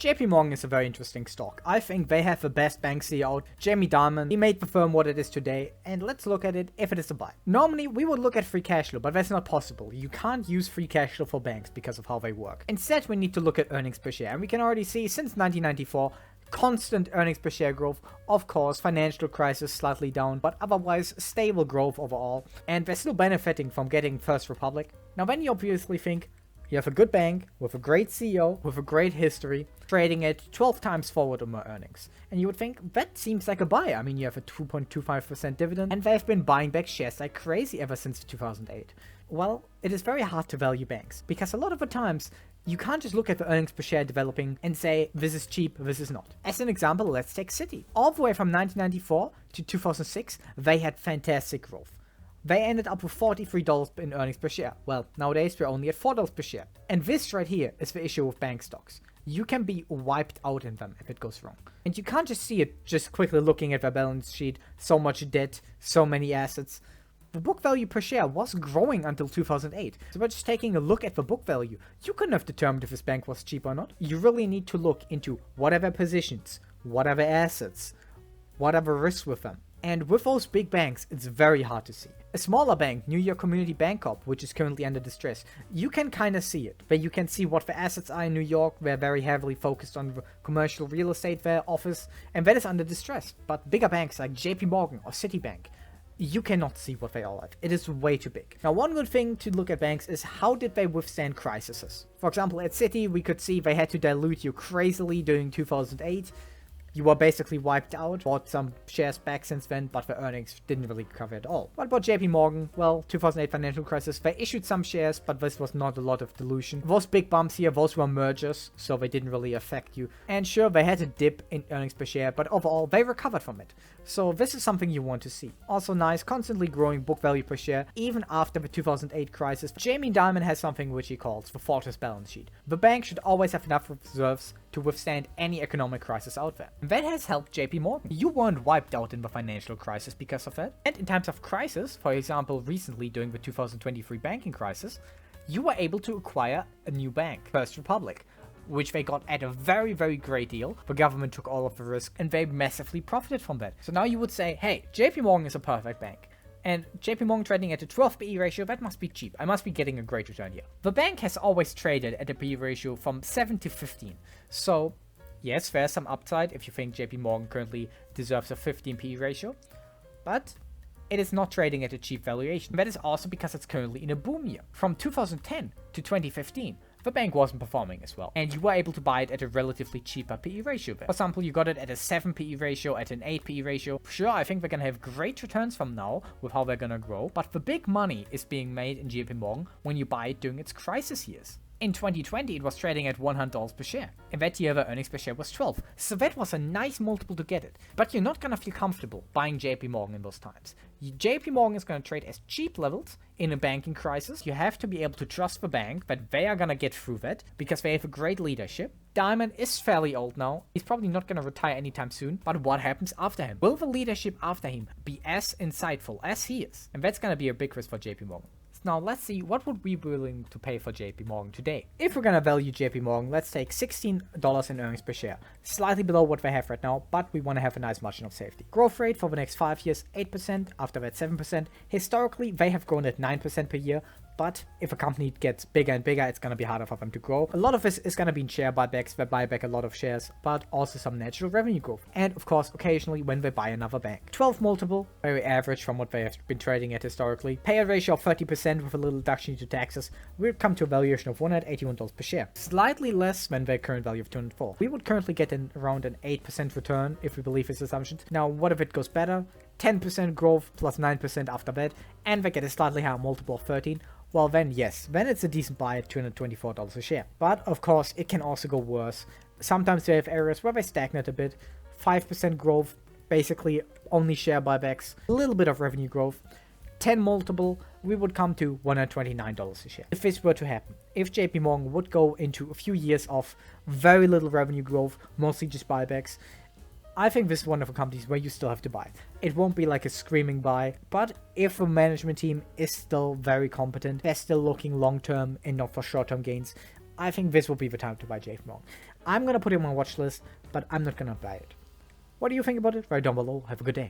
JP Morgan is a very interesting stock. I think they have the best bank CEO out, Jamie Dimon. He made the firm what it is today, and let's look at it if it is a buy. Normally, we would look at free cash flow, but that's not possible. You can't use free cash flow for banks because of how they work. Instead, we need to look at earnings per share, and we can already see since 1994, constant earnings per share growth. Of course, financial crisis slightly down, but otherwise stable growth overall, and they're still benefiting from getting First Republic. Now, then you obviously think, you have a good bank with a great CEO, with a great history, trading at 12 times forward on my earnings. And you would think, that seems like a buy. I mean, you have a 2.25% dividend, and they've been buying back shares like crazy ever since 2008. Well, it is very hard to value banks, because a lot of the times, you can't just look at the earnings per share developing and say, this is cheap, this is not. As an example, let's take Citi. All the way from 1994 to 2006, they had fantastic growth. They ended up with $43 in earnings per share. Well, nowadays we're only at $4 per share. And this right here is the issue with bank stocks. You can be wiped out in them if it goes wrong. And you can't just see it just quickly looking at their balance sheet, so much debt, so many assets. The book value per share was growing until 2008. So by just taking a look at the book value, you couldn't have determined if this bank was cheap or not. You really need to look into what are their positions, what are their assets, what are the risks with them. And with those big banks, it's very hard to see. A smaller bank, New York Community Bank Corp, which is currently under distress, you can kind of see it. But you can see what the assets are in New York. They're very heavily focused on commercial real estate, their office, and that is under distress. But bigger banks like JP Morgan or Citi Bank, you cannot see what they are like. It is way too big. Now, one good thing to look at banks is how did they withstand crises. For example, at Citi, we could see they had to dilute you crazily during 2008. You were basically wiped out, bought some shares back since then, but the earnings didn't really cover it all. What about JP Morgan? Well, 2008 financial crisis, they issued some shares, but this was not a lot of dilution. Those big bumps here, those were mergers, so they didn't really affect you. And sure, they had a dip in earnings per share, but overall, they recovered from it. So this is something you want to see. Also nice, constantly growing book value per share, even after the 2008 crisis. Jamie Dimon has something which he calls the fortress balance sheet. The bank should always have enough reserves to withstand any economic crisis out there. And that has helped JP Morgan. You weren't wiped out in the financial crisis because of that. And in times of crisis, for example, recently during the 2023 banking crisis, you were able to acquire a new bank, First Republic, which they got at a very, very great deal. The government took all of the risk and they massively profited from that. So now you would say, hey, JP Morgan is a perfect bank. And JP Morgan trading at a 12 PE ratio, that must be cheap. I must be getting a great return here. The bank has always traded at a PE ratio from 7 to 15. So, yes, there's some upside if you think JP Morgan currently deserves a 15 PE ratio. But it is not trading at a cheap valuation. That is also because it's currently in a boom year. From 2010 to 2015, the bank wasn't performing as well, and you were able to buy it at a relatively cheaper PE ratio there. For example, you got it at a 7 PE ratio, at an 8 PE ratio. Sure, I think they're gonna have great returns from now with how they're gonna grow, but the big money is being made in JP Morgan when you buy it during its crisis years. In 2020, it was trading at $100 per share. In that year, the earnings per share was 12. So that was a nice multiple to get it. But you're not gonna feel comfortable buying JP Morgan in those times. JP Morgan is gonna trade as cheap levels in a banking crisis. You have to be able to trust the bank that they are gonna get through that because they have a great leadership. Dimon is fairly old now. He's probably not gonna retire anytime soon. But what happens after him? Will the leadership after him be as insightful as he is? And that's gonna be a big risk for JP Morgan. Now let's see what would we be willing to pay for JP Morgan today. If we're gonna value JP Morgan, let's take $16 in earnings per share. Slightly below what they have right now, but we want to have a nice margin of safety. Growth rate for the next 5 years, 8%, after that 7%. Historically, they have grown at 9% per year, but if a company gets bigger and bigger, it's going to be harder for them to grow. A lot of this is going to be in share buybacks. They buy back a lot of shares, but also some natural revenue growth. And of course, occasionally when they buy another bank. 12 multiple, very average from what they have been trading at historically. Payout ratio of 30% with a little deduction to taxes. We'll come to a valuation of $181 per share. Slightly less than their current value of $204. We would currently get around an 8% return if we believe his assumptions. Now, what if it goes better? 10% growth plus 9% after that, and they get a slightly higher multiple of 13. Well then, yes, then it's a decent buy at $224 a share. But of course, it can also go worse. Sometimes they have areas where they stagnate a bit. 5% growth, basically only share buybacks, a little bit of revenue growth. 10 multiple, we would come to $129 a share. If this were to happen, if JP Morgan would go into a few years of very little revenue growth, mostly just buybacks, I think this is one of the companies where you still have to buy. It won't be like a screaming buy, but if the management team is still very competent, they're still looking long-term and not for short-term gains, I think this will be the time to buy JP Morgan. I'm gonna put it on my watch list, but I'm not gonna buy it. What do you think about it? Write down below. Have a good day.